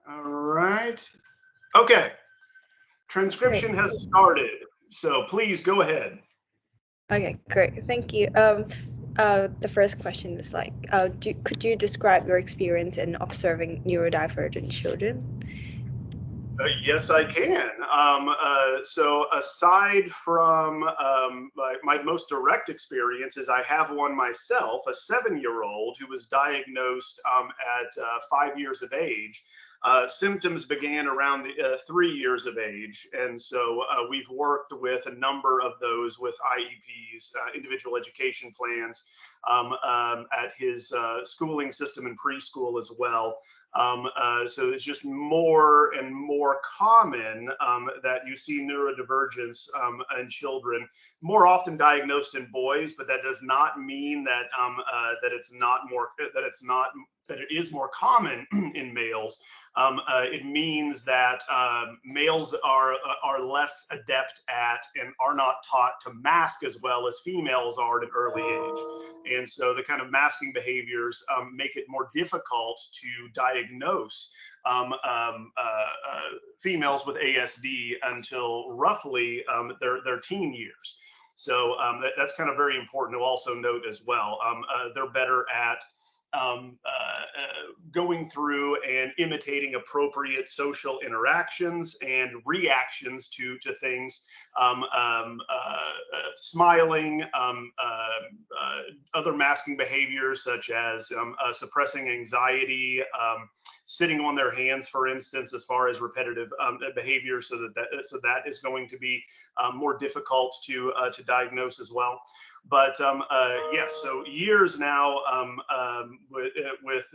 All right. Okay. Great. Transcription has started. So please go ahead. Okay, great. Thank you. The first question is like, could you describe your experience in observing neurodivergent children? Yes, I can. So aside from my most direct experience is I have one myself, a 7-year-old who was diagnosed at 5 years of age. Symptoms began around 3 years of age. And so we've worked with a number of those with IEPs, individual education plans, at his schooling system and preschool as well. So it's just more and more common that you see neurodivergence in children, more often diagnosed in boys, but that does not mean that that it's not more that it's not that it is more common in males. It means that males are less adept at and are not taught to mask as well as females are at an early age. And so the kind of masking behaviors make it more difficult to diagnose females with ASD until roughly their teen years. So that's kind of very important to also note as well. They're better at going through and imitating appropriate social interactions and reactions to things, smiling, other masking behaviors such as suppressing anxiety, sitting on their hands, for instance, as far as repetitive behavior, so that is going to be more difficult to diagnose as well. But yes, so years now with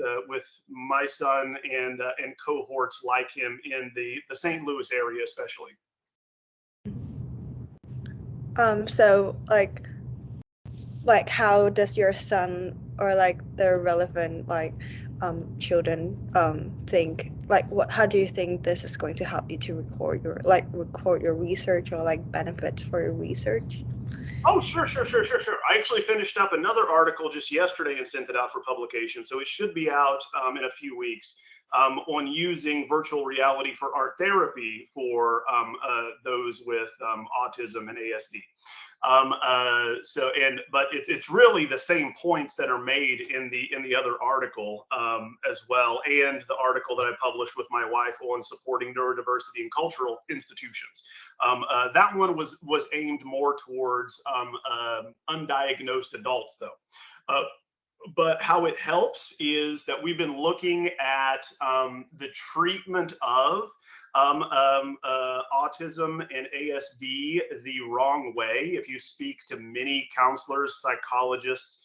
my son and cohorts like him in the St. Louis area, especially. So like how does your son or like the relevant children think like what how do you think this is going to help you to record your research or like benefits for your research? Oh, sure, sure, sure, sure, sure. I actually finished up another article just yesterday and sent it out for publication. So it should be out in a few weeks on using virtual reality for art therapy for those with autism and ASD. But it's really the same points that are made in the other article as well, and the article that I published with my wife on supporting neurodiversity in cultural institutions. That one was aimed more towards undiagnosed adults, though. But how it helps is that we've been looking at the treatment of autism and ASD the wrong way. If you speak to many counselors, psychologists,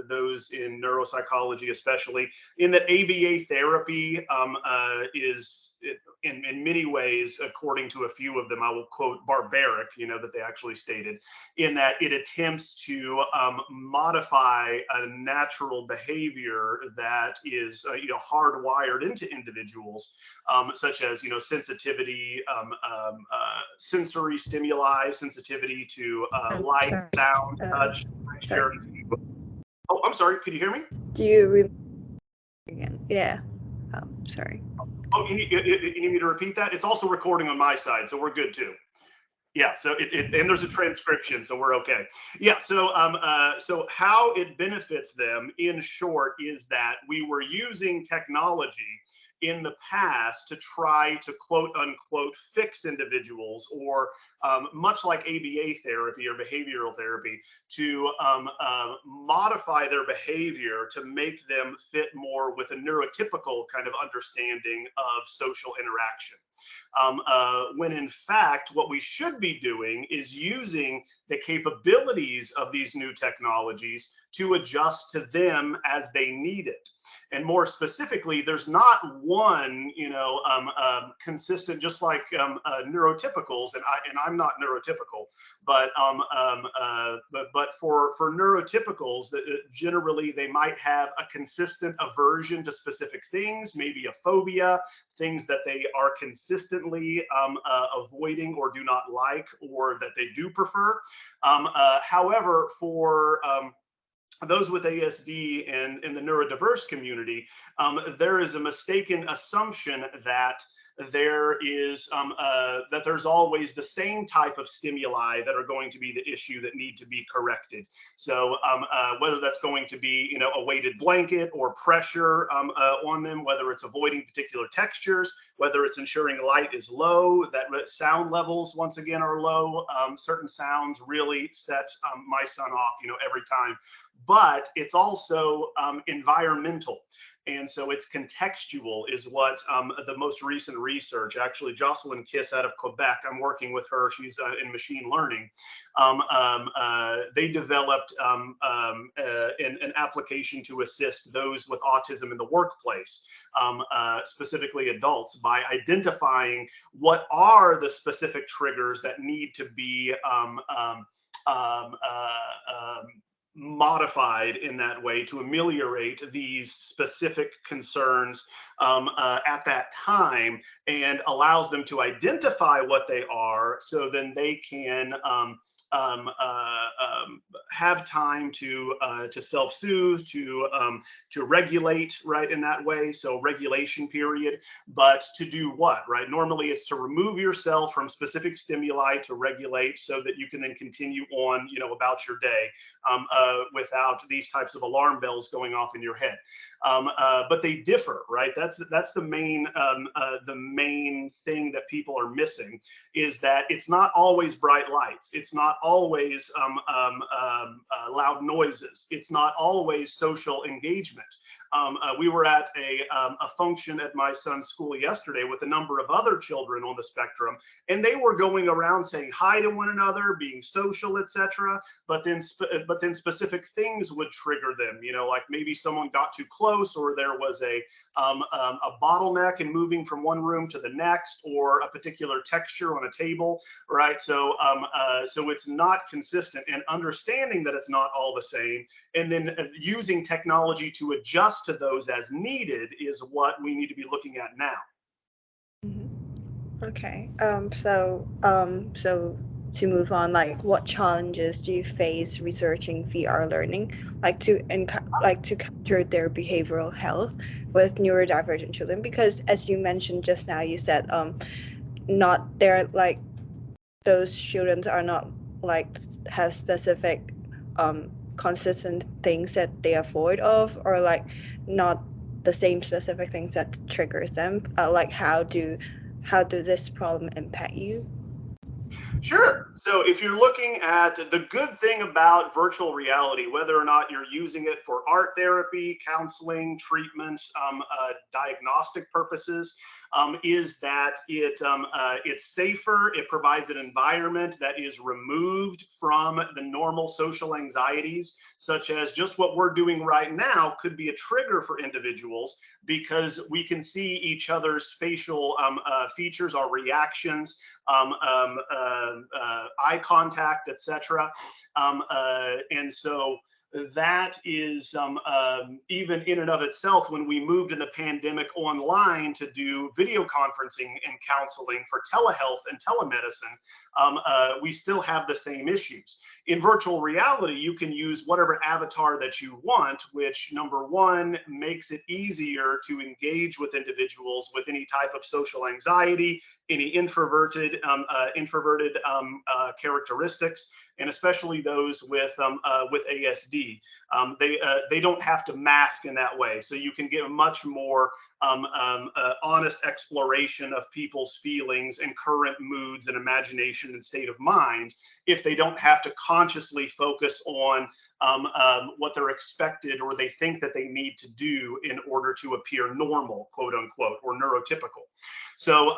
those in neuropsychology, especially, in that ABA therapy is in many ways, according to a few of them, I will quote barbaric, that they actually stated, in that it attempts to modify a natural behavior that is hardwired into individuals, such as sensitivity, sensory stimuli, sensitivity to light, Sorry. sound, touch, Sorry. texture. Oh, I'm sorry. Could you hear me? Do you remember again? Yeah. Sorry. Oh, you need me to repeat that? It's also recording on my side, so we're good too. Yeah, so and there's a transcription, so we're okay. Yeah, so how it benefits them, in short, is that we were using technology in the past to try to quote unquote fix individuals, or much like ABA therapy or behavioral therapy, to modify their behavior to make them fit more with a neurotypical kind of understanding of social interaction. When in fact, what we should be doing is using the capabilities of these new technologies to adjust to them as they need it. And more specifically, there's not one, consistent, just like neurotypicals, and I'm not neurotypical, but for neurotypicals, generally they might have a consistent aversion to specific things, maybe a phobia, things that they are consistently avoiding or do not like, or that they do prefer. However, those with ASD and in the neurodiverse community, there is a mistaken assumption that there's always the same type of stimuli that are going to be the issue that need to be corrected. So whether that's going to be, you know, a weighted blanket or pressure on them, whether it's avoiding particular textures, whether it's ensuring light is low, that sound levels once again are low. Certain sounds really set my son off, you know, every time. But it's also environmental. And so it's contextual is what the most recent research, actually Jocelyn Kiss out of Quebec, I'm working with her, she's in machine learning. They developed an application to assist those with autism in the workplace, specifically adults, by identifying what are the specific triggers that need to be modified in that way to ameliorate these specific concerns at that time, and allows them to identify what they are, so then they can have time to self-soothe, to regulate, right, in that way. So regulation period. But to do what, right? Normally it's to remove yourself from specific stimuli to regulate, so that you can then continue on, you know, about your day without these types of alarm bells going off in your head. But they differ, right? That's the main thing that people are missing, is that it's not always bright lights. It's not always loud noises. It's not always social engagement. We were at a function at my son's school yesterday with a number of other children on the spectrum, and they were going around saying hi to one another, being social, etc. But then specific things would trigger them. You know, like maybe someone got too close, or there was a bottleneck in moving from one room to the next, or a particular texture on a table, right? So so it's not consistent, and understanding that it's not all the same, and then using technology to adjust to those as needed is what we need to be looking at now. Okay. So to move on, like, what challenges do you face researching VR learning, like to capture their behavioral health with neurodivergent children? Because as you mentioned just now, you said not they're like those children are not like have specific consistent things that they avoid of, or like not the same specific things that triggers them. Like how do this problem impact you? Sure. So if you're looking at the good thing about virtual reality, whether or not you're using it for art therapy, counseling, treatment, diagnostic purposes, is that it's safer. It provides an environment that is removed from the normal social anxieties, such as just what we're doing right now could be a trigger for individuals, because we can see each other's facial features, our reactions, eye contact, etc. And so that is even in and of itself, when we moved in the pandemic online to do video conferencing and counseling for telehealth and telemedicine, we still have the same issues. In virtual reality, you can use whatever avatar that you want, which, number one, makes it easier to engage with individuals with any type of social anxiety, any introverted characteristics, and especially those with ASD. They don't have to mask in that way, so you can get a much more honest exploration of people's feelings and current moods and imagination and state of mind, if they don't have to consciously focus on what they're expected or they think that they need to do in order to appear normal, quote unquote, or neurotypical. So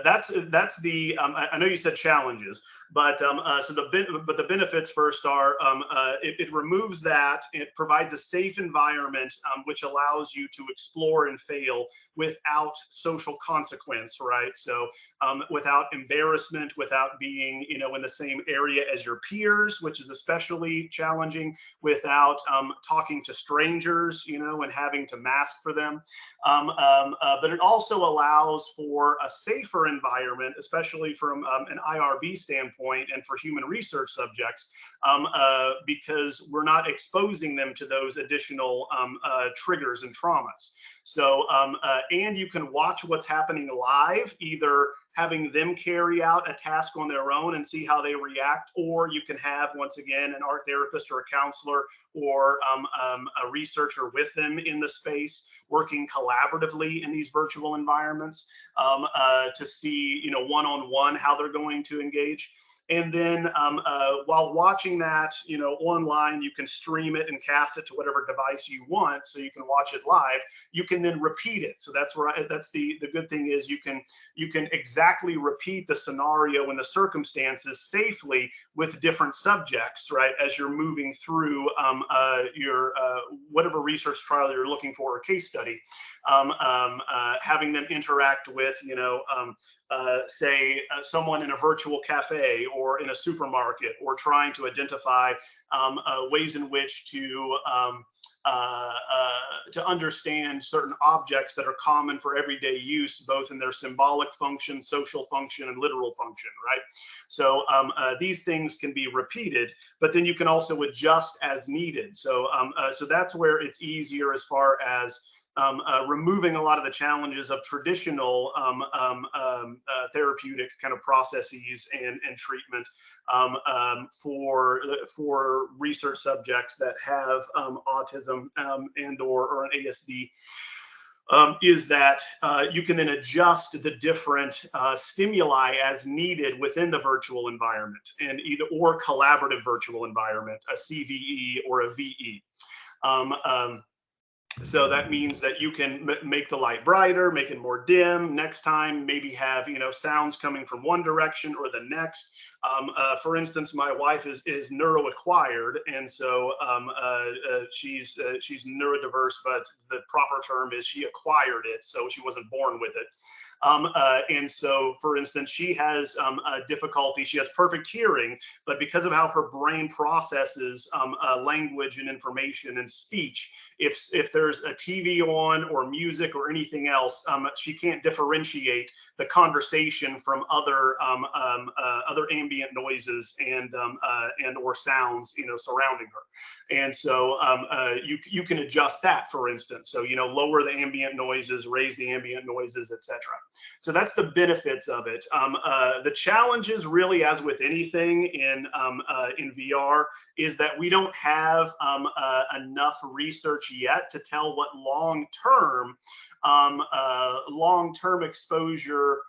that's the I know you said challenges, but the benefits first are it removes that. It provides a safe environment which allows you to explore and fail without social consequence, right? So without embarrassment, without being, you know, in the same area as your peers, which is especially challenging, without talking to strangers, you know, and having to mask for them. But it also allows for a safer environment, especially from an IRB standpoint, standpoint and for human research subjects, because we're not exposing them to those additional triggers and traumas. So, and you can watch what's happening live, either having them carry out a task on their own and see how they react, or you can have, once again, an art therapist or a counselor or a researcher with them in the space, working collaboratively in these virtual environments to see, one-on-one how they're going to engage. And then while watching that, online, you can stream it and cast it to whatever device you want, so you can watch it live. You can then repeat it. So that's where that's the good thing is you can exactly repeat the scenario and the circumstances safely with different subjects, right? As you're moving through your whatever research trial you're looking for or case study, having them interact with, say someone in a virtual cafe or in a supermarket, or trying to identify ways in which to understand certain objects that are common for everyday use, both in their symbolic function, social function, and literal function, right? So these things can be repeated, but then you can also adjust as needed. So so that's where it's easier as far as removing a lot of the challenges of traditional therapeutic kind of processes and treatment for research subjects that have autism and or an ASD. Is that you can then adjust the different stimuli as needed within the virtual environment, and or collaborative virtual environment, a CVE or a VE. So that means that you can make the light brighter, make it more dim. Next time, maybe have sounds coming from one direction or the next. For instance, my wife is neuroacquired, and so she's neurodiverse, but the proper term is she acquired it, so she wasn't born with it. And so, for instance, she has a difficulty. She has perfect hearing, but because of how her brain processes language and information and speech, if there's a TV on or music or anything else, she can't differentiate the conversation from other ambient noises and or sounds surrounding her. And so you can adjust that, for instance. So lower the ambient noises, raise the ambient noises, etc. So that's the benefits of it. The challenges, really, as with anything in VR, is that we don't have enough research yet to tell what long-term exposure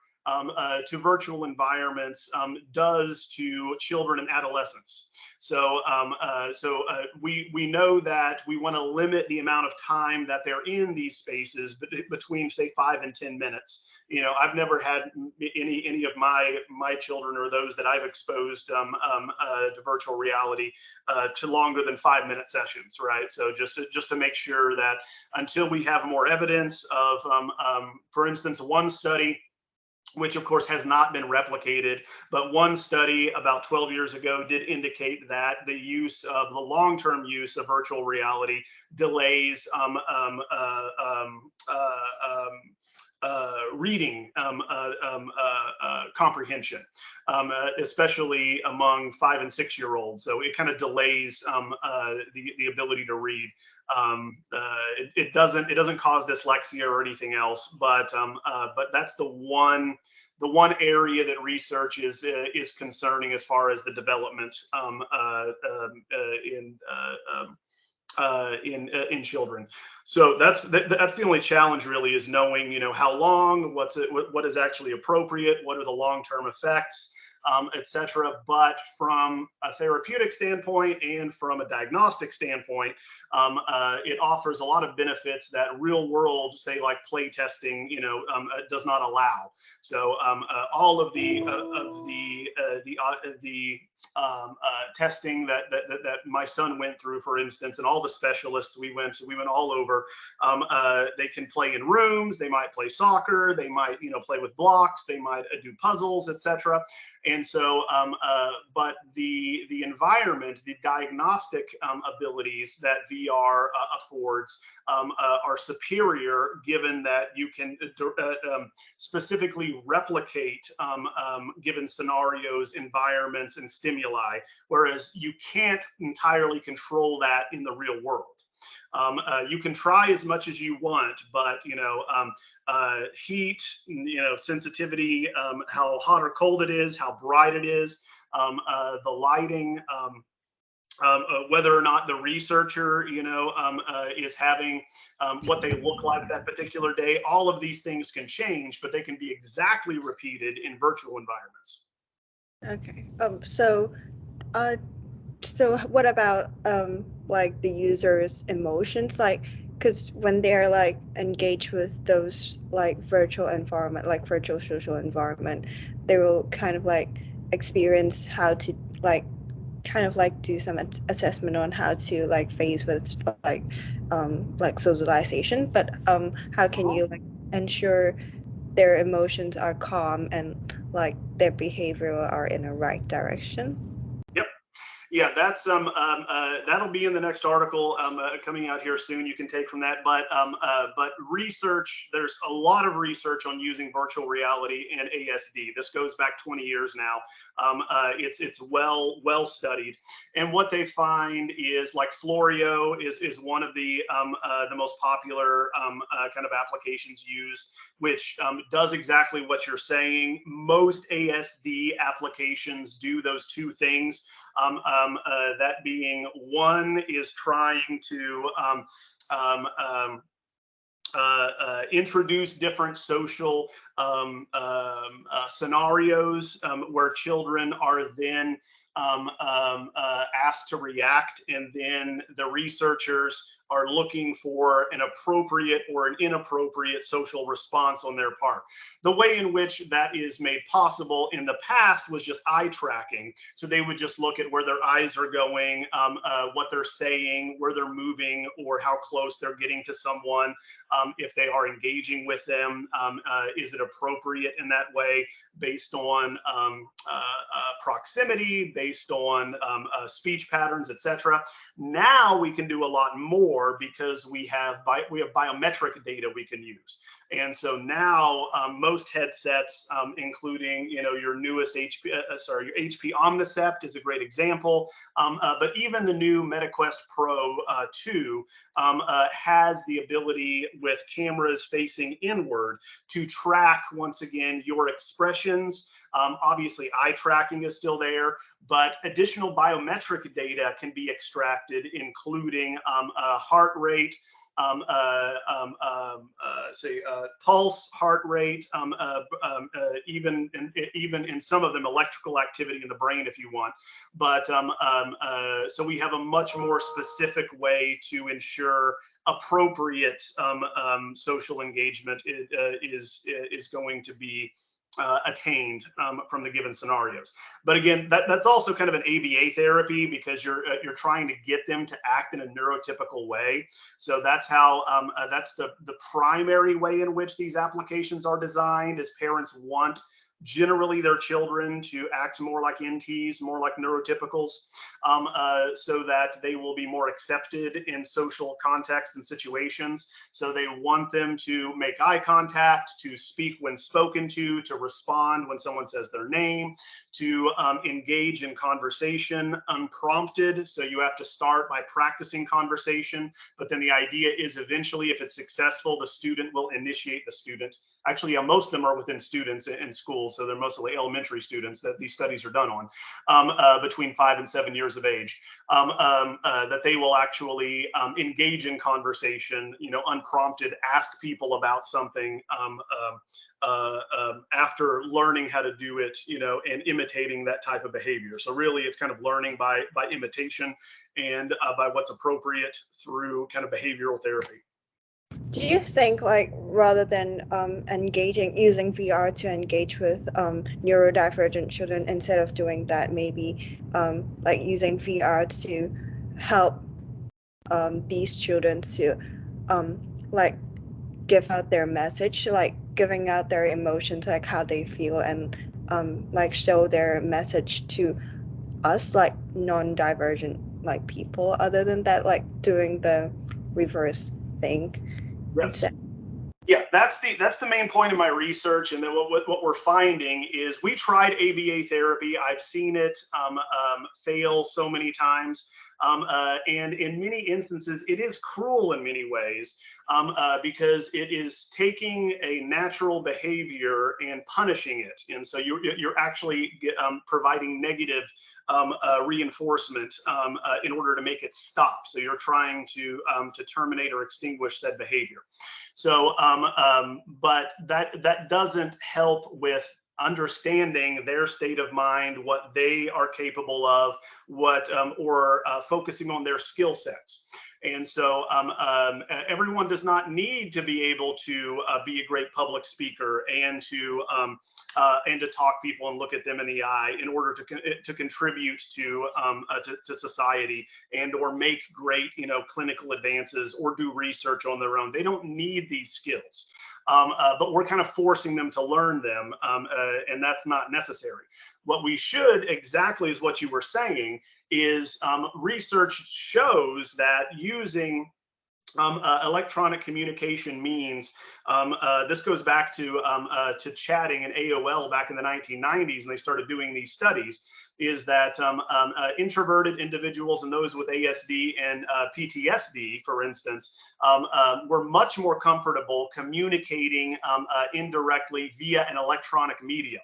to virtual environments does to children and adolescents. So, we know that we want to limit the amount of time that they're in these spaces between, say, 5 and 10 minutes. I've never had any of my children or those that I've exposed to virtual reality to longer than 5-minute sessions, right? So just to make sure that until we have more evidence of, for instance, one study, which of course has not been replicated, but one study about 12 years ago did indicate that the long-term use of virtual reality delays reading comprehension, especially among 5 and 6-year-olds. So it kind of delays the ability to read. It doesn't cause dyslexia or anything else, but that's the one area that research is concerning as far as the development in children. So that's the only challenge, really, is knowing how long, what is actually appropriate, what are the long-term effects, etc. But from a therapeutic standpoint and from a diagnostic standpoint, it offers a lot of benefits that real world, say like play testing, does not allow. So all of the testing that my son went through, for instance, and all the specialists we went all over, they can play in rooms, they might play soccer, they might play with blocks, they might do puzzles, etc. And so, but the environment, the diagnostic abilities that VR affords are superior, given that you can specifically replicate given scenarios, environments, and stimuli, whereas you can't entirely control that in the real world. You can try as much as you want, but heat, sensitivity, how hot or cold it is, how bright it is, the lighting, whether or not the researcher, is having what they look like that particular day. All of these things can change, but they can be exactly repeated in virtual environments. Okay. So what about like the user's emotions, like because when they're like engaged with those like virtual environment, like virtual social environment, they will kind of like experience how to like kind of like do some assessment on how to like face with like socialization, but how can you like ensure their emotions are calm and like their behavior are in the right direction? Yep. Yeah, that's that'll be in the next article coming out here soon. You can take from that, but research. There's a lot of research on using virtual reality and ASD. This goes back 20 years now. It's well studied, and what they find is like Florio is one of the most popular kind of applications used, which does exactly what you're saying. Most ASD applications do those two things. That being, one is trying to introduce different social scenarios where children are then asked to react, and then the researchers are looking for an appropriate or an inappropriate social response on their part. The way in which that is made possible in the past was just eye tracking. So they would just look at where their eyes are going, what they're saying, where they're moving, or how close they're getting to someone. If they are engaging with them, is it appropriate in that way based on proximity, based on speech patterns, etc. Now we can do a lot more because we have biometric data we can use. And so now most headsets, including your newest your HP Omnicept is a great example, but even the new MetaQuest Pro 2 has the ability with cameras facing inward to track, once again, your expressions. Obviously, eye tracking is still there, but additional biometric data can be extracted, including heart rate, pulse, heart rate, even in some of them electrical activity in the brain if you want. But so we have a much more specific way to ensure appropriate social engagement is going to be attained from the given scenarios. But again, that's also kind of an ABA therapy because you're trying to get them to act in a neurotypical way. So that's how that's the primary way in which these applications are designed, as parents want generally their children to act more like NTs, more like neurotypicals, so that they will be more accepted in social contexts and situations. So they want them to make eye contact, to speak when spoken to respond when someone says their name, to engage in conversation unprompted. So you have to start by practicing conversation, but then the idea is eventually, if it's successful, the student will initiate the student. Actually, most of them are within students in schools, so they're mostly elementary students that these studies are done on, between 5 and 7 years of age, that they will actually engage in conversation, unprompted, ask people about something after learning how to do it, and imitating that type of behavior. So really, it's kind of learning by imitation and by what's appropriate through kind of behavioral therapy. Do you think, like, rather than using VR to engage with neurodivergent children, instead of doing that, maybe like using VR to help these children to like give out their message, like giving out their emotions, like how they feel, and like show their message to us, like non-divergent like people, other than that, like doing the reverse thing Yes. instead? Yeah, that's the main point of my research, and then what we're finding is we tried ABA therapy. I've seen it fail so many times, and in many instances, it is cruel in many ways because it is taking a natural behavior and punishing it, and so you're actually providing negative reinforcement in order to make it stop. So you're trying to terminate or extinguish said behavior. So, but that doesn't help with understanding their state of mind, what they are capable of, or focusing on their skill sets. And so everyone does not need to be able to be a great public speaker and to talk people and look at them in the eye in order to contribute to society and or make great clinical advances or do research on their own. They don't need these skills. But we're kind of forcing them to learn them, and that's not necessary. What we should, exactly as what you were saying, is research shows that using electronic communication means this goes back to chatting and AOL back in the 1990s, and they started doing these studies. Is that introverted individuals and those with ASD and PTSD, for instance, were much more comfortable communicating indirectly via an electronic medium.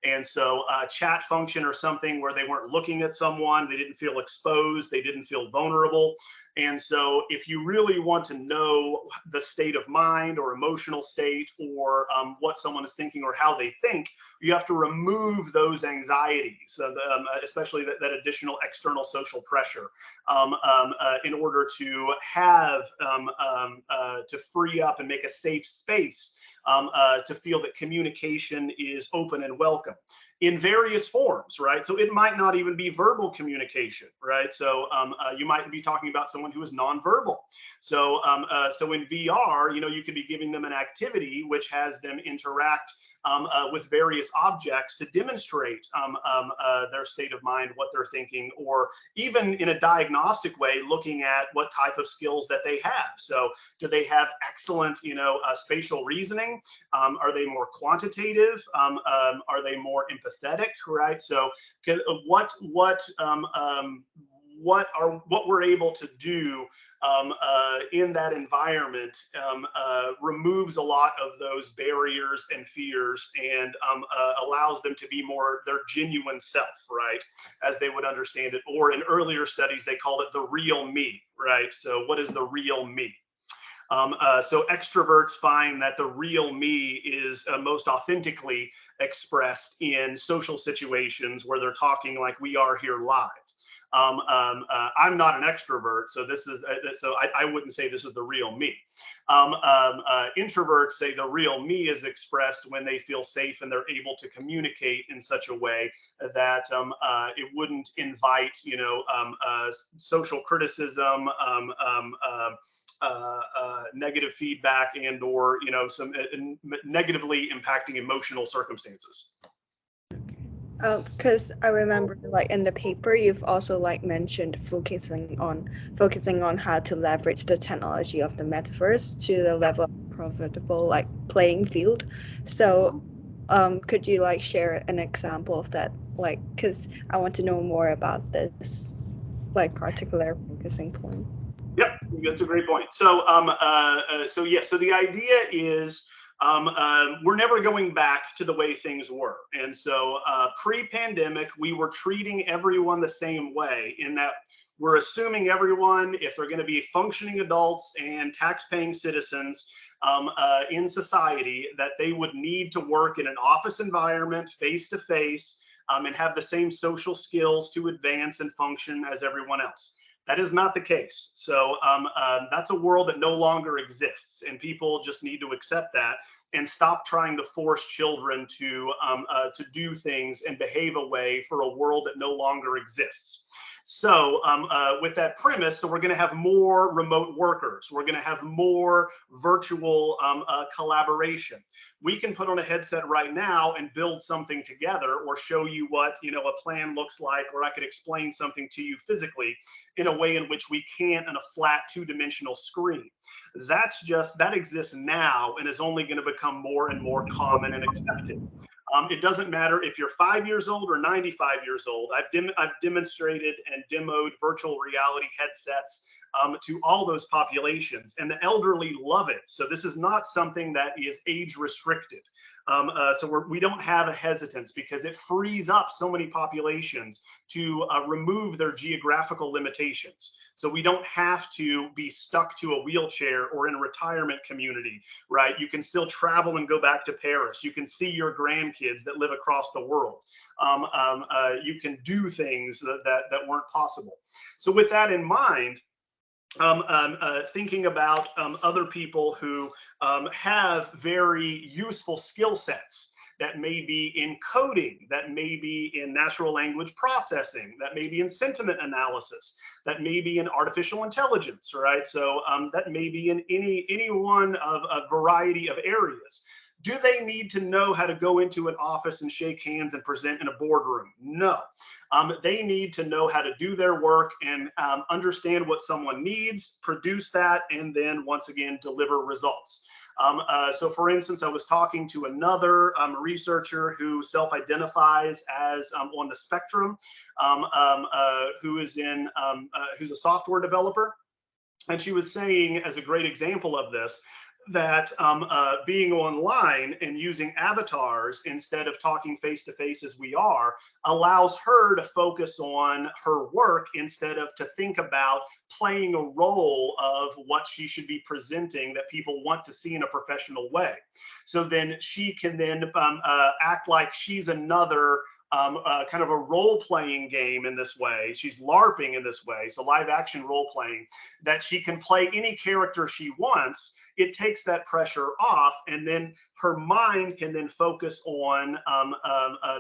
And so chat function or something where they weren't looking at someone, they didn't feel exposed, they didn't feel vulnerable. And so if you really want to know the state of mind or emotional state or what someone is thinking or how they think, you have to remove those anxieties, especially that additional external social pressure in order to have, to free up and make a safe space to feel that communication is open and welcome in various forms, right? So it might not even be verbal communication, right? So you might be talking about someone who is nonverbal. So so in VR, you could be giving them an activity which has them interact with various objects to demonstrate their state of mind, what they're thinking, or even in a diagnostic way, looking at what type of skills that they have. So do they have excellent, spatial reasoning? Are they more quantitative? Are they more empathetic? Right. So what we're able to do in that environment removes a lot of those barriers and fears and allows them to be more their genuine self, right, as they would understand it. Or in earlier studies, they called it the real me, right? So what is the real me? So extroverts find that the real me is most authentically expressed in social situations where they're talking like we are here live. I'm not an extrovert, so this is I wouldn't say this is the real me. Introverts say the real me is expressed when they feel safe and they're able to communicate in such a way that it wouldn't invite, social criticism, negative feedback, and or some negatively impacting emotional circumstances. Because I remember, like in the paper, you've also like mentioned focusing on how to leverage the technology of the metaverse to the level of profitable like playing field. So, could you like share an example of that? Like, because I want to know more about this like particular focusing point. Yep, that's a great point. So, so the idea is we're never going back to the way things were. And so pre-pandemic, we were treating everyone the same way in that we're assuming everyone, if they're going to be functioning adults and tax-paying citizens in society, that they would need to work in an office environment, face-to-face, and have the same social skills to advance and function as everyone else. That is not the case. So that's a world that no longer exists, and people just need to accept that and stop trying to force children to do things and behave a way for a world that no longer exists. So with that premise, so we're going to have more remote workers. We're going to have more virtual collaboration. We can put on a headset right now and build something together, or show you what, you know, a plan looks like, or I could explain something to you physically in a way in which we can't in a flat two-dimensional screen. That exists now and is only going to become more and more common and accepted. It doesn't matter if you're 5 years old or 95 years old. I've demonstrated and demoed virtual reality headsets to all those populations, and the elderly love it. So this is not something that is age restricted. So we don't have a hesitance, because it frees up so many populations to remove their geographical limitations. So we don't have to be stuck to a wheelchair or in a retirement community, right? You can still travel and go back to Paris. You can see your grandkids that live across the world. You can do things that weren't possible. So with that in mind, thinking about other people who have very useful skill sets, that may be in coding, that may be in natural language processing, that may be in sentiment analysis, that may be in artificial intelligence, right? So that may be in any one of a variety of areas. Do they need to know how to go into an office and shake hands and present in a boardroom? No. They need to know how to do their work and understand what someone needs, produce that, and then once again deliver results. So for instance, I was talking to another researcher who self-identifies as on the spectrum, who's a software developer. And she was saying, as a great example of this, that being online and using avatars instead of talking face to face as we are allows her to focus on her work instead of to think about playing a role of what she should be presenting that people want to see in a professional way. So then she can then act like she's another kind of a role-playing game in this way. She's LARPing in this way, so live action role-playing, that she can play any character she wants. It takes that pressure off, and then her mind can then focus on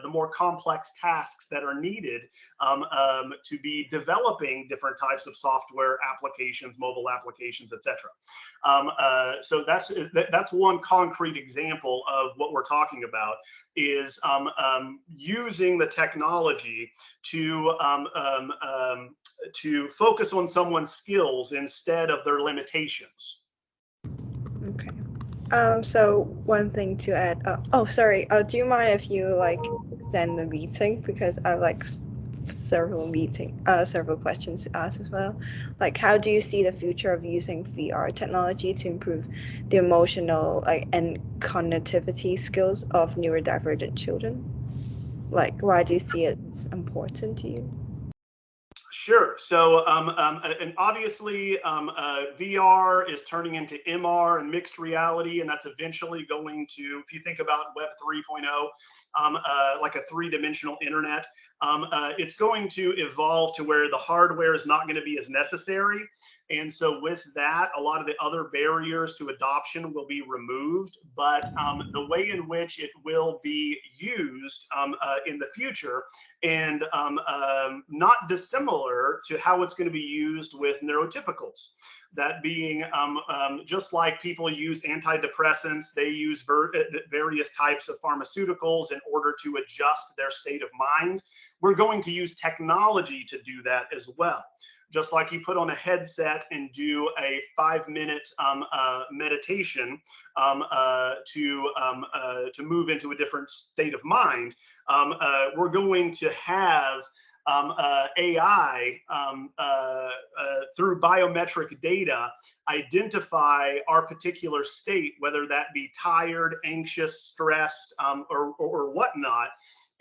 the more complex tasks that are needed to be developing different types of software applications, mobile applications, etc. So that's one concrete example of what we're talking about, is using the technology to focus on someone's skills instead of their limitations. Okay. So one thing to add. Oh, sorry. Do you mind if you like extend the meeting, because I like several questions to ask as well. Like, how do you see the future of using VR technology to improve the emotional and cognitivity skills of neurodivergent children? Like, why do you see it as important to you? Sure. So, and obviously, VR is turning into MR and mixed reality, and that's eventually going to, if you think about Web 3.0, like a three-dimensional internet, it's going to evolve to where the hardware is not going to be as necessary. And so with that, a lot of the other barriers to adoption will be removed, but the way in which it will be used in the future, and not dissimilar to how it's going to be used with neurotypicals. That being, just like people use antidepressants, they use various types of pharmaceuticals in order to adjust their state of mind. We're going to use technology to do that as well. Just like you put on a headset and do a 5-minute meditation to move into a different state of mind, we're going to have AI through biometric data identify our particular state, whether that be tired, anxious, stressed, or whatnot,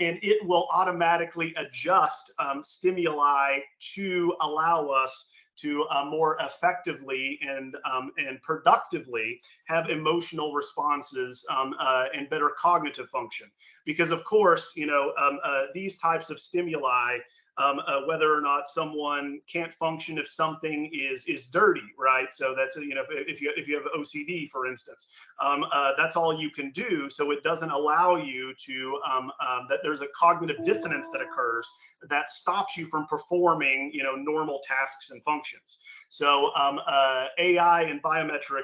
and it will automatically adjust stimuli to allow us to more effectively and productively have emotional responses and better cognitive function. Because of course, you know, these types of stimuli whether or not someone can't function if something is dirty, right? So that's, you know, if you have OCD, for instance, that's all you can do. So it doesn't allow you to, that there's a cognitive dissonance that occurs that stops you from performing, you know, normal tasks and functions. So AI and biometric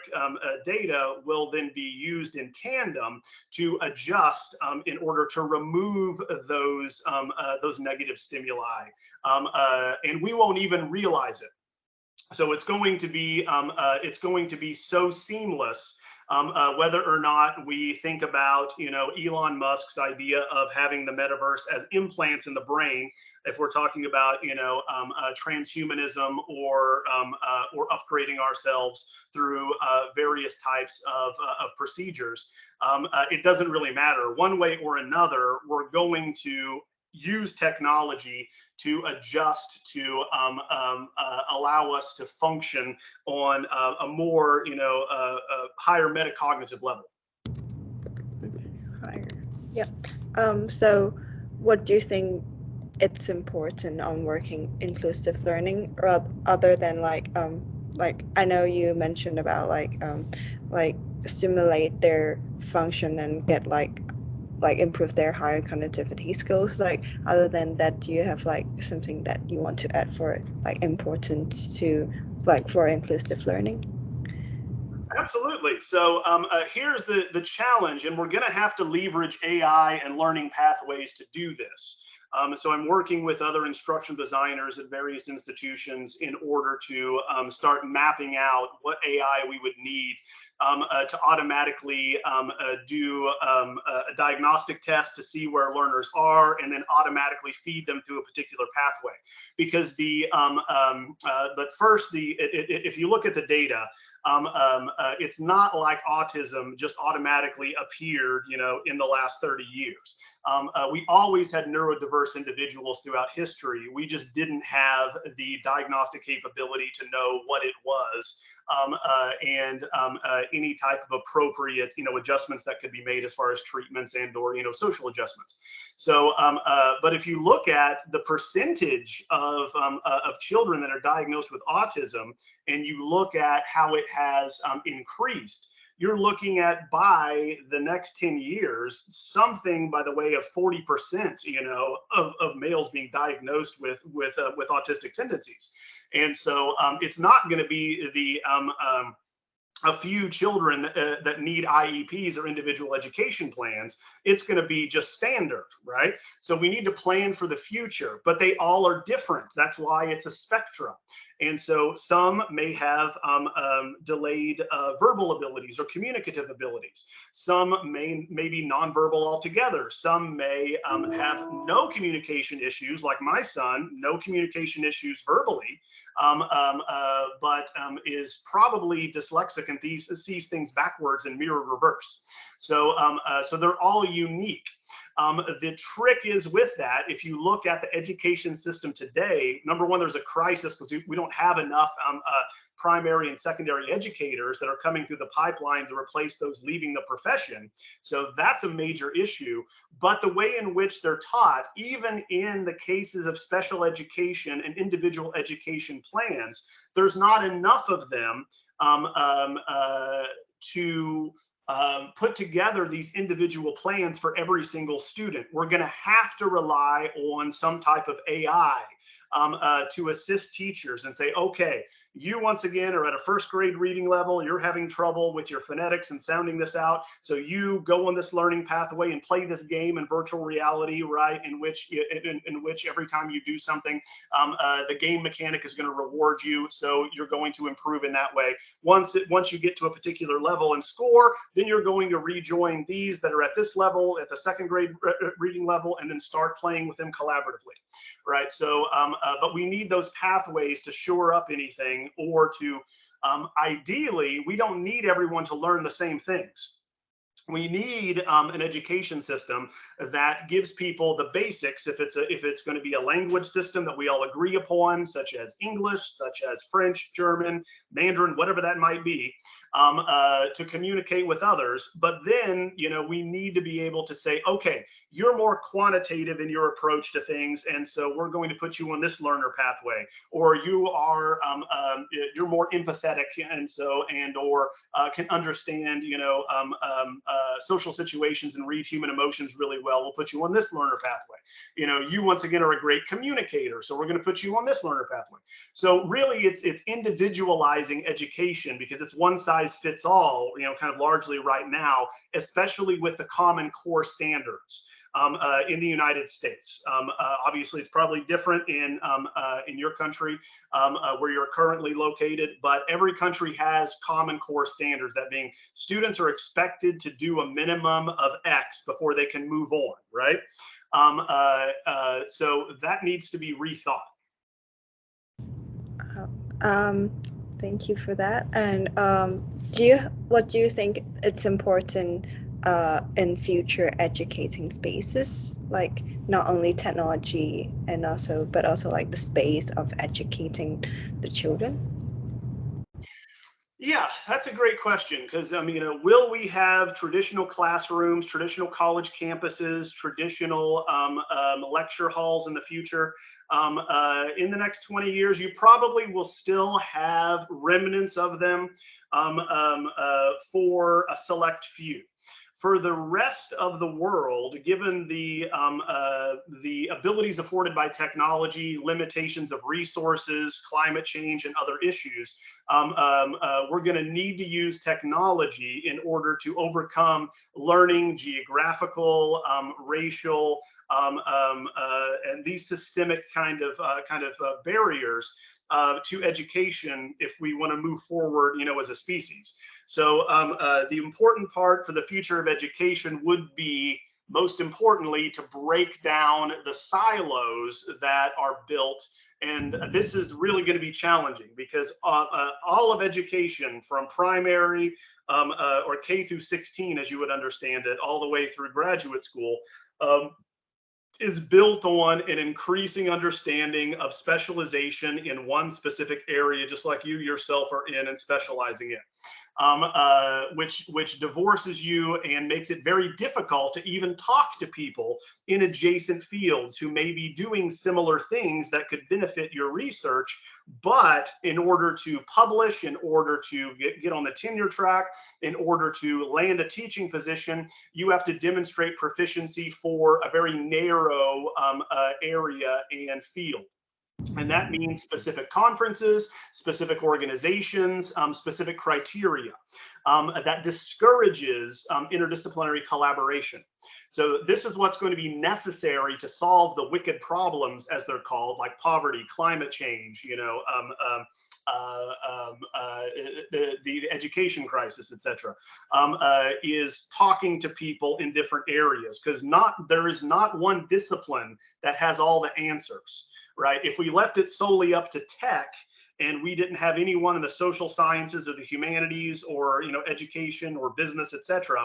data will then be used in tandem to adjust in order to remove those negative stimuli, and we won't even realize it. So it's going to be so seamless, whether or not we think about, you know, Elon Musk's idea of having the metaverse as implants in the brain, if we're talking about, you know, transhumanism or upgrading ourselves through various types of procedures. It doesn't really matter. One way or another, we're going to use technology to adjust to allow us to function on a more, you know, higher metacognitive level. Higher. Yeah. So what do you think it's important on working inclusive learning, or other than like I know you mentioned about like stimulate their function and get like improve their higher cognitivity skills? Like, other than that, do you have like something that you want to add for like important to like for inclusive learning? Absolutely. So here's the challenge, and we're going to have to leverage AI and learning pathways to do this. So I'm working with other instructional designers at various institutions in order to start mapping out what AI we would need to automatically do a diagnostic test to see where learners are, and then automatically feed them through a particular pathway. Because but first, if you look at the data, it's not like autism just automatically appeared, you know, in the last 30 years. We always had neurodiverse individuals throughout history. We just didn't have the diagnostic capability to know what it was, and any type of appropriate, you know, adjustments that could be made as far as treatments and or, you know, social adjustments. So, but if you look at the percentage of children that are diagnosed with autism, and you look at how it has increased, you're looking at, by the next 10 years, something by the way of 40%, you know, of males being diagnosed with autistic tendencies. And so it's not going to be the a few children that need IEPs or individual education plans. It's going to be just standard, right? So we need to plan for the future, but they all are different. That's why it's a spectrum. And so some may have delayed verbal abilities or communicative abilities. Some may be nonverbal altogether. Some may have no communication issues, like my son, no communication issues verbally, but is probably dyslexic and sees things backwards and mirror reverse. So, so they're all unique. The trick is with that, if you look at the education system today, number one, there's a crisis because we don't have enough primary and secondary educators that are coming through the pipeline to replace those leaving the profession. So that's a major issue. But the way in which they're taught, even in the cases of special education and individual education plans, there's not enough of them to put together these individual plans for every single student. We're going to have to rely on some type of AI to assist teachers and say, okay, you once again are at a first grade reading level, you're having trouble with your phonetics and sounding this out, so you go on this learning pathway and play this game in virtual reality, right, in which every time you do something, the game mechanic is going to reward you, so you're going to improve in that way. Once you get to a particular level and score, then you're going to rejoin these that are at this level, at the second grade reading level, and then start playing with them collaboratively, right? So but we need those pathways to shore up anything, or to ideally, we don't need everyone to learn the same things. We need an education system that gives people the basics. If it's going to be a language system that we all agree upon, such as English, such as French, German, Mandarin, whatever that might be, to communicate with others. But then, we need to be able to say, okay, you're more quantitative in your approach to things, and so we're going to put you on this learner pathway, or you're more empathetic, or can understand, social situations and read human emotions really well. We'll put you on this learner pathway. You once again are a great communicator, so we're going to put you on this learner pathway. So really, it's individualizing education, because it's one size fits all, kind of largely right now, especially with the Common Core standards. In the United States. Obviously, it's probably different in your country where you're currently located, but every country has Common Core standards. That being, students are expected to do a minimum of X before they can move on, right? So that needs to be rethought. Thank you for that. And what do you think it's important in future educating spaces, like not only technology but also like the space of educating the children? Yeah, that's a great question, because will we have traditional classrooms, traditional college campuses, traditional lecture halls in the future? In the next 20 years, you probably will still have remnants of them for a select few. For the rest of the world, given the abilities afforded by technology, limitations of resources, climate change, and other issues, we're going to need to use technology in order to overcome learning, geographical, racial, and these systemic kind of barriers to education if we want to move forward, as a species. So the important part for the future of education would be, most importantly, to break down the silos that are built. And this is really going to be challenging, because all of education, from primary or K through 16, as you would understand it, all the way through graduate school, is built on an increasing understanding of specialization in one specific area, just like you yourself are in and specializing in. Which divorces you and makes it very difficult to even talk to people in adjacent fields who may be doing similar things that could benefit your research. But in order to publish, in order to get on the tenure track, in order to land a teaching position, you have to demonstrate proficiency for a very narrow area and field. And that means specific conferences, specific organizations, specific criteria that discourages interdisciplinary collaboration. So this is what's going to be necessary to solve the wicked problems, as they're called, like poverty, climate change, the education crisis, etc. Is talking to people in different areas, because there is not one discipline that has all the answers. Right? If we left it solely up to tech, and we didn't have anyone in the social sciences or the humanities or education or business, etc.,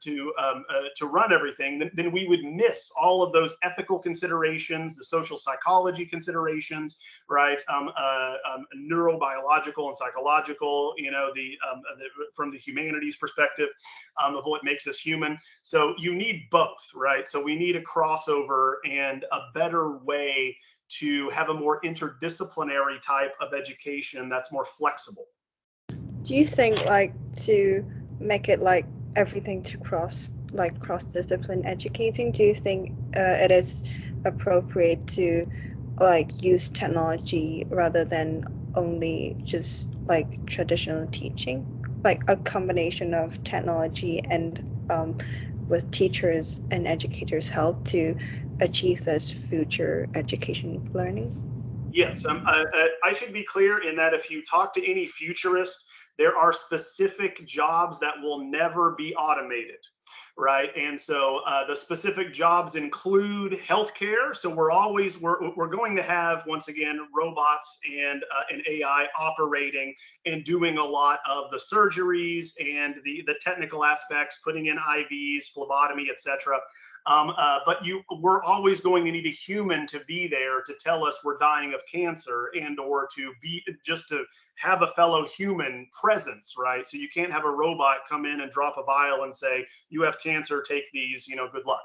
to run everything, then we would miss all of those ethical considerations, the social psychology considerations, right? Neurobiological and psychological, from the humanities perspective of what makes us human. So you need both, right? So we need a crossover and a better way to have a more interdisciplinary type of education that's more flexible. Do you think, like, to make it like everything to cross-discipline educating, do you think it is appropriate to like use technology rather than only just like traditional teaching, like a combination of technology and with teachers and educators' help to achieve this future education learning? Yes, I should be clear in that if you talk to any futurist, there are specific jobs that will never be automated, right? And so the specific jobs include healthcare. So we're going to have, once again, robots and AI operating and doing a lot of the surgeries and the technical aspects, putting in IVs, phlebotomy, etc. But we're always going to need a human to be there to tell us we're dying of cancer, and or to be just to have a fellow human presence, right? So you can't have a robot come in and drop a vial and say, you have cancer, take these, good luck.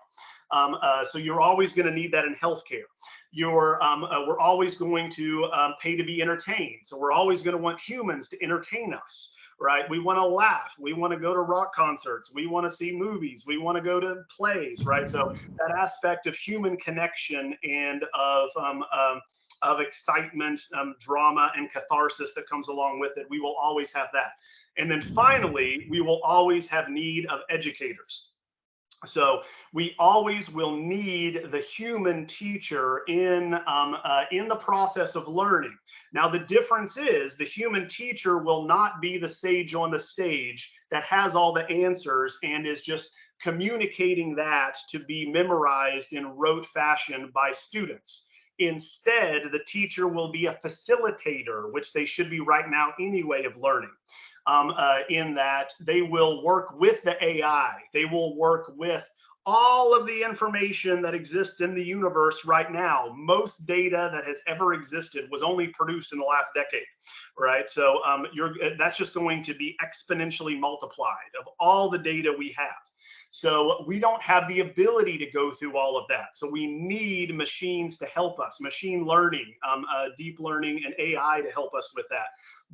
So you're always going to need that in healthcare. We're always going to pay to be entertained. So we're always going to want humans to entertain us, right? We want to laugh. We want to go to rock concerts. We want to see movies. We want to go to plays, right? So that aspect of human connection and of excitement, drama, and catharsis that comes along with it, we will always have that. And then finally, we will always have need of educators. So we always will need the human teacher in the process of learning. Now, the difference is the human teacher will not be the sage on the stage that has all the answers and is just communicating that to be memorized in rote fashion by students. Instead, the teacher will be a facilitator, which they should be right now anyway, of learning. In that they will work with the AI. They will work with all of the information that exists in the universe right now. Most data that has ever existed was only produced in the last decade, right? So that's just going to be exponentially multiplied of all the data we have. So we don't have the ability to go through all of that. So we need machines to help us, machine learning, deep learning, and AI to help us with that.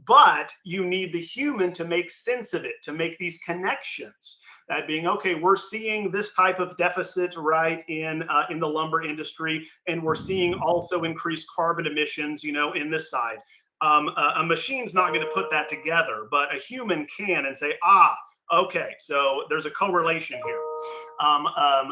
But you need the human to make sense of it, to make these connections. That being, okay, we're seeing this type of deficit, right, in the lumber industry, and we're seeing also increased carbon emissions, in this side. A machine's not going to put that together, but a human can and say, okay, so there's a correlation here.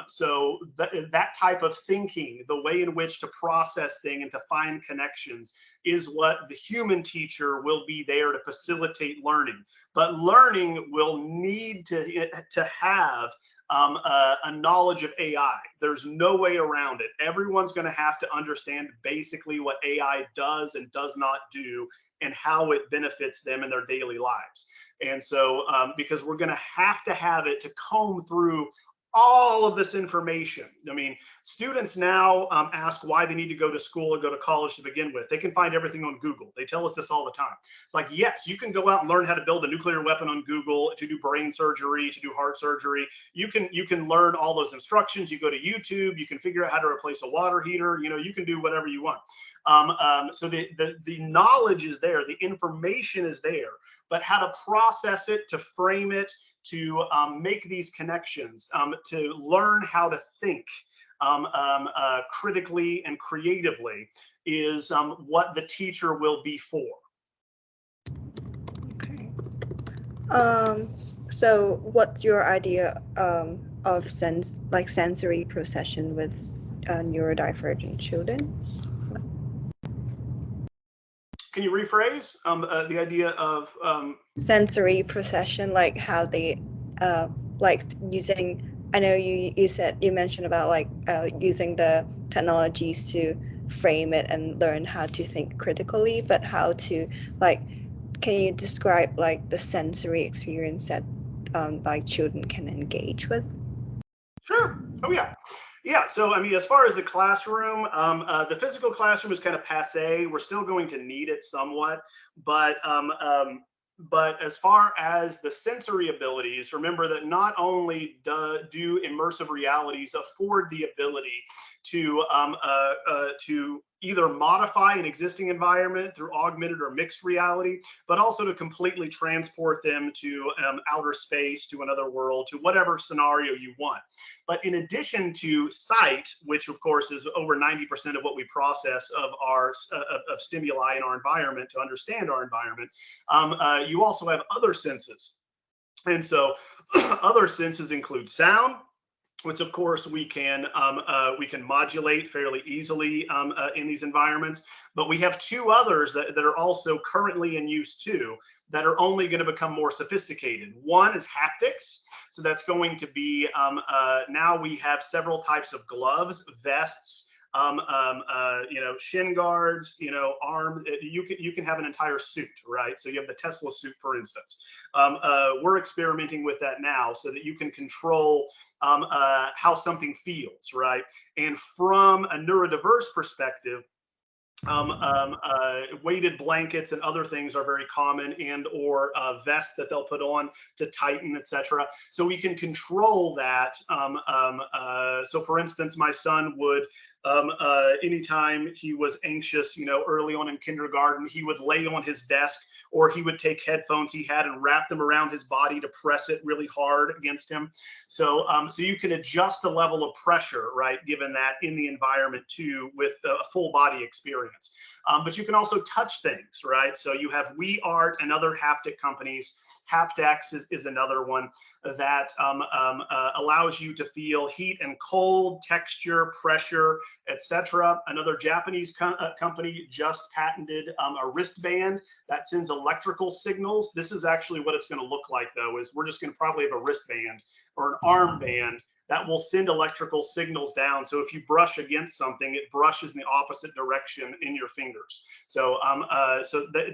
So that type of thinking, the way in which to process things and to find connections, is what the human teacher will be there to facilitate learning. But learning will need to have a knowledge of AI. There's no way around it. Everyone's going to have to understand basically what AI does and does not do, and how it benefits them in their daily lives. And so, because we're going to have it to comb through all of this information. I mean, students now ask why they need to go to school or go to college to begin with. They can find everything on Google. They tell us this all the time. It's like, yes, you can go out and learn how to build a nuclear weapon on Google, to do brain surgery, to do heart surgery. You can learn all those instructions. You go to YouTube, you can figure out how to replace a water heater. You can do whatever you want. So the knowledge is there, the information is there, but how to process it, to frame it, to make these connections, to learn how to think critically and creatively is what the teacher will be for. Okay. So what's your idea of sensory procession with neurodivergent children? Can you rephrase the idea of sensory procession, like how they like using? I know you mentioned about like using the technologies to frame it and learn how to think critically, but how to can you describe like the sensory experience that like children can engage with? Sure. Oh yeah. Yeah, so I mean, as far as the classroom, the physical classroom is kind of passé. We're still going to need it somewhat, but as far as the sensory abilities, remember that not only do immersive realities afford the ability to either modify an existing environment through augmented or mixed reality, but also to completely transport them to outer space, to another world, to whatever scenario you want. But in addition to sight, which of course is over 90% of what we process of our of stimuli in our environment to understand our environment, you also have other senses. And so other senses include sound, which of course we can modulate fairly easily in these environments. But we have two others that are also currently in use too, that are only going to become more sophisticated. One is haptics. So that's going to be, now we have several types of gloves, vests, shin guards, arm. You can have an entire suit, right? So you have the Tesla suit, for instance. We're experimenting with that now so that you can control how something feels, right? And from a neurodiverse perspective, weighted blankets and other things are very common, and or vests that they'll put on to tighten, etc. So we can control that. So for instance, my son would, anytime he was anxious, early on in kindergarten, he would lay on his desk, or he would take headphones he had and wrap them around his body to press it really hard against him. So you can adjust the level of pressure, right, given that in the environment too, with a full body experience. But you can also touch things, right? So you have WeArt and other haptic companies. Haptex is another one that allows you to feel heat and cold, texture, pressure, etc. Another Japanese company just patented a wristband that sends electrical signals. This is actually what it's going to look like, though, is we're just going to probably have a wristband or an armband that will send electrical signals down. So if you brush against something, it brushes in the opposite direction in your fingers. So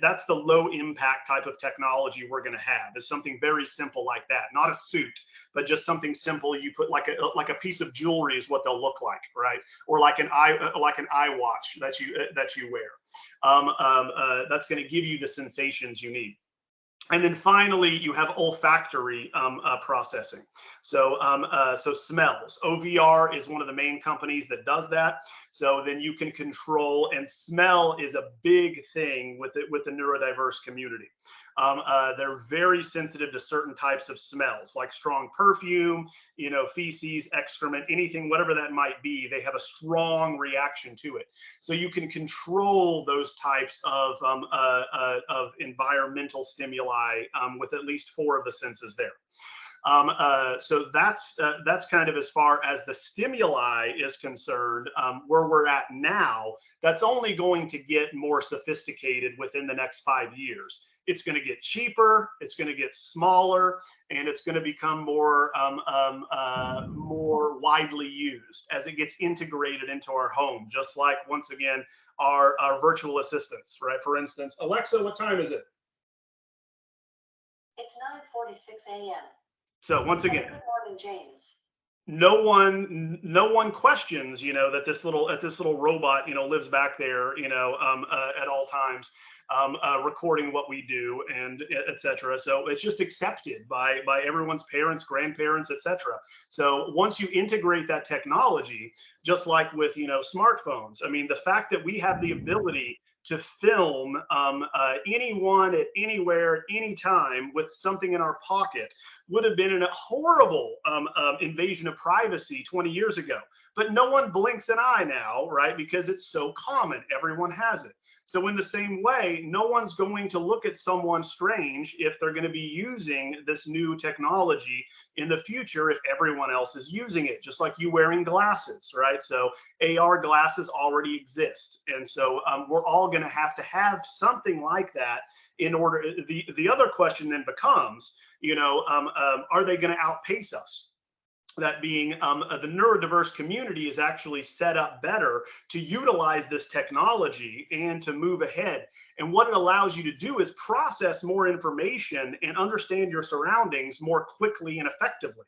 that's the low impact type of technology we're going to have. Is something very simple like that, not a suit, but just something simple. You put like a piece of jewelry is what they'll look like, right? Or like an eye watch that you wear. That's going to give you the sensations you need. And then finally, you have olfactory processing. So smells. OVR is one of the main companies that does that. So then you can control, and smell is a big thing with the neurodiverse community. They're very sensitive to certain types of smells, like strong perfume, feces, excrement, anything, whatever that might be. They have a strong reaction to it. So you can control those types of environmental stimuli with at least 4 of the senses there. So that's kind of as far as the stimuli is concerned. Where we're at now, that's only going to get more sophisticated within the next 5 years. It's going to get cheaper, it's going to get smaller, and it's going to become more widely used as it gets integrated into our home. Just like, once again, our virtual assistants, right? For instance, Alexa, what time is it? It's 9:46 a.m. So once again, good morning, James. No one questions, that this little robot, lives back there, at all times, recording what we do, and etc. So it's just accepted by everyone's parents, grandparents, etc. So once you integrate that technology, just like with smartphones, I mean, the fact that we have the ability to film anyone at anywhere, anytime with something in our pocket would have been a horrible invasion of privacy 20 years ago. But no one blinks an eye now, right? Because it's so common. Everyone has it. So in the same way, no one's going to look at someone strange if they're going to be using this new technology in the future if everyone else is using it, just like you wearing glasses, right? So AR glasses already exist. And so we're all going to have something like that in order. The other question then becomes, are they going to outpace us? That being the neurodiverse community is actually set up better to utilize this technology and to move ahead. And what it allows you to do is process more information and understand your surroundings more quickly and effectively.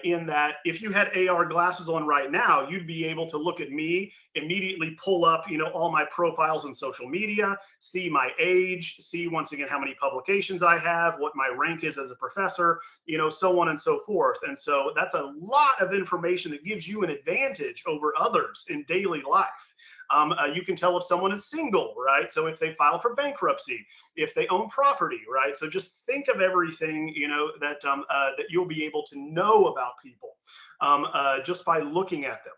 In that, if you had AR glasses on right now, you'd be able to look at me, immediately pull up, all my profiles on social media, see my age, see once again how many publications I have, what my rank is as a professor, so on and so forth. And so that's a lot of information that gives you an advantage over others in daily life. You can tell if someone is single, right? So if they filed for bankruptcy, if they own property, right? So just think of everything, that you'll be able to know about people just by looking at them.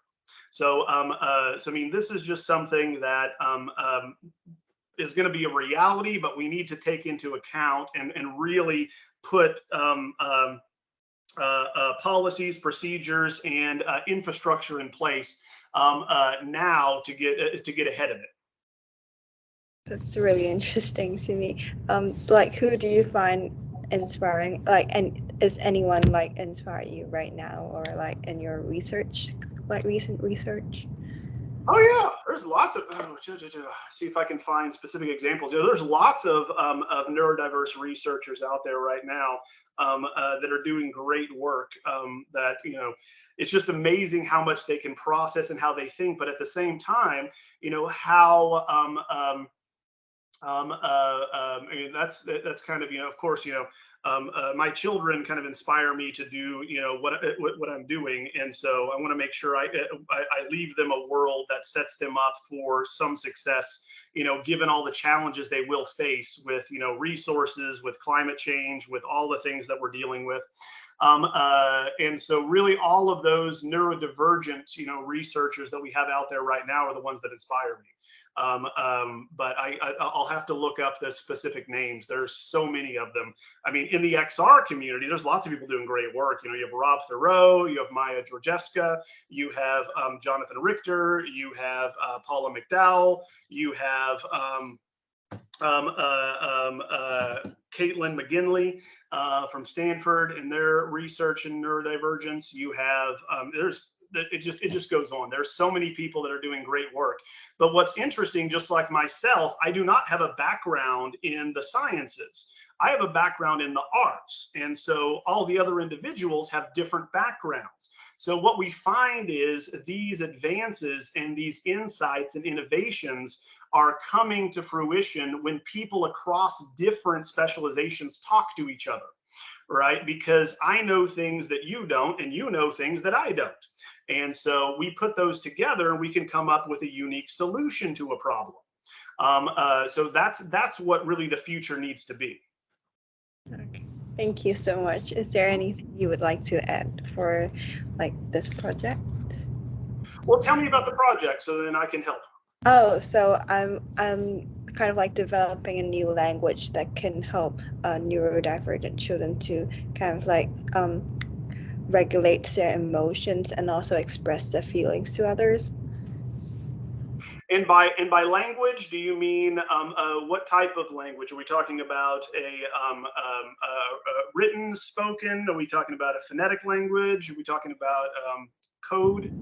So, I mean, this is just something that is going to be a reality, but we need to take into account and really put policies, procedures, and infrastructure in place now to get ahead of it. That's really interesting to me. Like, who do you find inspiring? Like, and is anyone like inspire you right now, or like in your research, like recent research? Oh yeah, there's lots of. See if I can find specific examples. There's lots of neurodiverse researchers out there right now that are doing great work. That it's just amazing how much they can process and how they think, but at the same time, how I mean, that's kind of of course my children kind of inspire me to do what I'm doing, and so I want to make sure I leave them a world that sets them up for some success. Given all the challenges they will face with resources, with climate change, with all the things that we're dealing with. And so really all of those neurodivergent researchers that we have out there right now are the ones that inspire me. But I'll have to look up the specific names. There's so many of them. I mean, in the XR community, there's lots of people doing great work. You have Rob Thoreau, you have Maya Georgeska, you have Jonathan Richter, you have Paula McDowell, you have Caitlin McGinley from Stanford and their research in neurodivergence. You have it just goes on. There's so many people that are doing great work. But what's interesting, just like myself, I do not have a background in the sciences. I have a background in the arts. And so all the other individuals have different backgrounds. So what we find is these advances and these insights and innovations are coming to fruition when people across different specializations talk to each other, right? Because I know things that you don't, and you know things that I don't. And so we put those together and we can come up with a unique solution to a problem. So that's what really the future needs to be. Okay. Thank you so much. Is there anything you would like to add for this project? Well, tell me about the project so then I can help. Oh, so I'm kind of developing a new language that can help neurodivergent children to kind of regulate their emotions and also express their feelings to others. And by language, do you mean what type of language? Are we talking about a written, spoken? Are we talking about a phonetic language? Are we talking about code?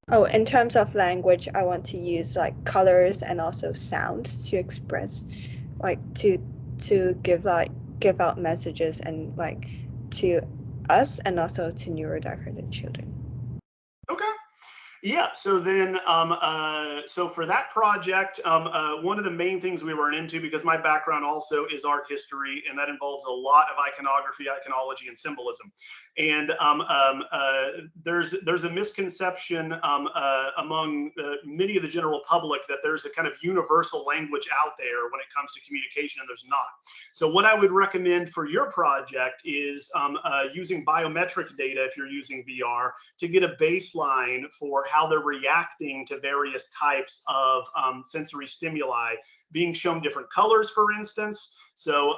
Oh, in terms of language, I want to use colors and also sounds to express, to give out messages and to us and also to neurodivergent children. Okay. Yeah, so then, so for that project, one of the main things we run into, because my background also is art history, and that involves a lot of iconography, iconology, and symbolism. And there's a misconception among many of the general public that there's a kind of universal language out there when it comes to communication, and there's not. So what I would recommend for your project is using biometric data, if you're using VR, to get a baseline for how they're reacting to various types of sensory stimuli, being shown different colors, for instance. So,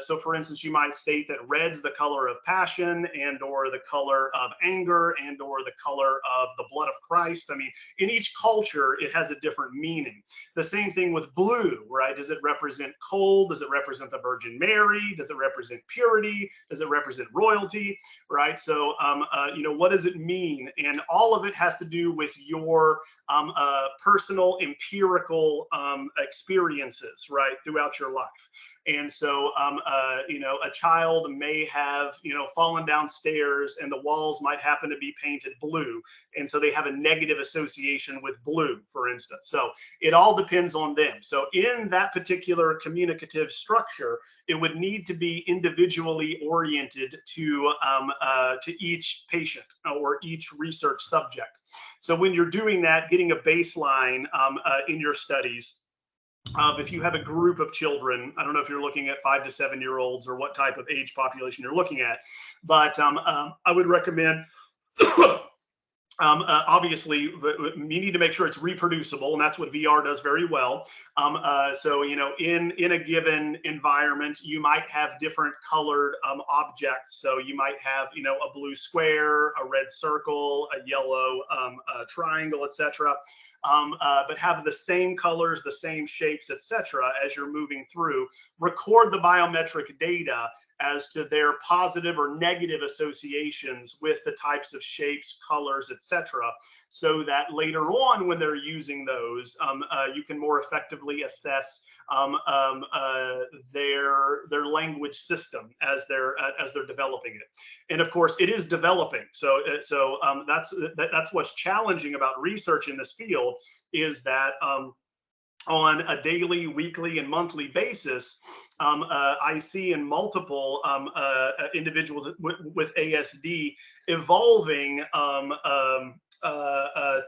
so for instance, you might state that red's the color of passion, and or the color of anger, and or the color of the blood of Christ. I mean, in each culture, it has a different meaning. The same thing with blue, right? Does it represent cold? Does it represent the Virgin Mary? Does it represent purity? Does it represent royalty? Right? So, what does it mean? And all of it has to do with your personal empirical experiences, right, throughout your life. And so, a child may have, fallen downstairs and the walls might happen to be painted blue. And so they have a negative association with blue, for instance. So it all depends on them. So in that particular communicative structure, it would need to be individually oriented to each patient or each research subject. So when you're doing that, getting a baseline in your studies, if you have a group of children, I don't know if you're looking at 5 to 7 year olds or what type of age population you're looking at, but I would recommend obviously, you need to make sure it's reproducible, and that's what VR does very well. So, in a given environment, you might have different colored objects. So you might have, a blue square, a red circle, a yellow triangle, etc. But have the same colors, the same shapes, etc. as you're moving through. Record the biometric data as to their positive or negative associations with the types of shapes, colors, etc., so that later on, when they're using those, you can more effectively assess their language system as they're developing it. And of course, it is developing. So that's what's challenging about research in this field, is that on a daily, weekly, and monthly basis, I see in multiple individuals with ASD evolving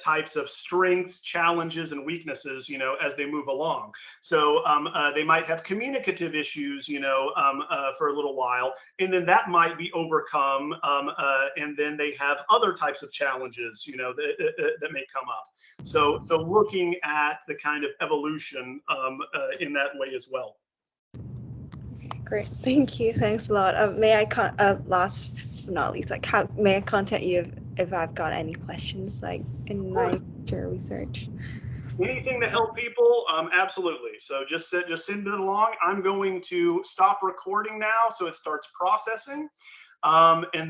types of strengths, challenges, and weaknesses, as they move along. So they might have communicative issues, for a little while, and then that might be overcome, and then they have other types of challenges, that may come up. So looking at the kind of evolution in that way as well. Great, thank you. Thanks a lot. May I last but not least, like, how may I contact you if I've got any questions, like in my future research? Anything to help people, absolutely. So just send it along. I'm going to stop recording now, so it starts processing, and